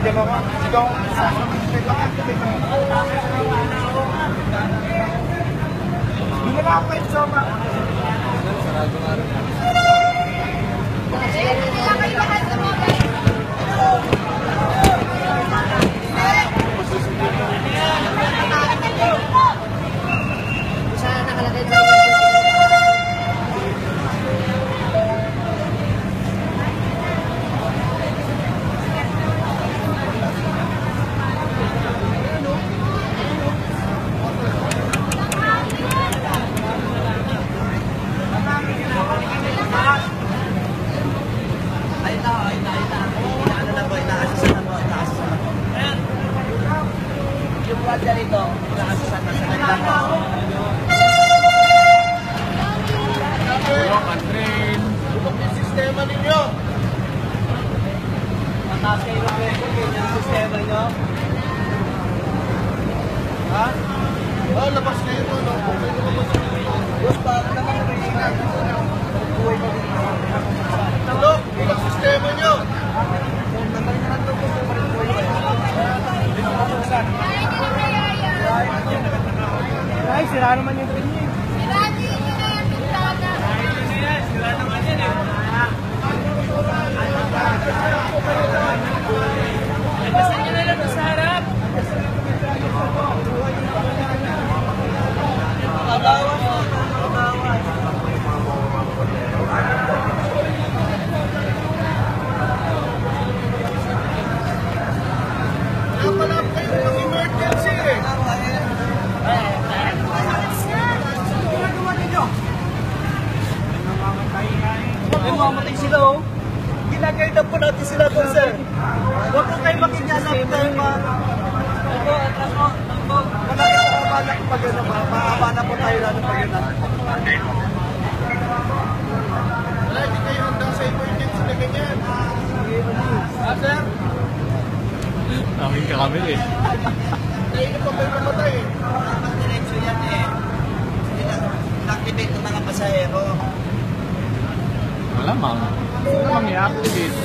bigyan mo ko. Ikaw, activate mo. Hindi na ako kayo soma. Sarado nga rin. Kaya kayo lahat sa mga sana nakalagay sa dito, nakasusan na sa kanya ko. Train. Bulok yung sistema ninyo. Mataas kayo lang yung sistema nyo. Ha? Oh, labas kayo mo, no? Boss, paano naman nabigyan buhay ko dito? Bulok yung sistema nyo. Ay, sira naman yung train niya. sira din yun na yung pintana. Sila naman yan eh. Basta nyo na lang sa harap. Pagawan mo. Pagawan. Napanap kayo ng emergency eh. Mamatay sila oh. Ginagayda po natin sila doon sir. Huwag po kayo makinyalap tayo ma... Ito, atras mo. Malaki sa kabala ko pag yun naman. Mahaba na po tayo lang pag yun naman. Wala, hindi kayo handa sa emergency na ganyan. Ah, sir? Aming kakamil eh. Kayo na pa kayo namatay eh. Diretso yan eh. Activate ng mga pasahero. Malamang. Malamang i-activate.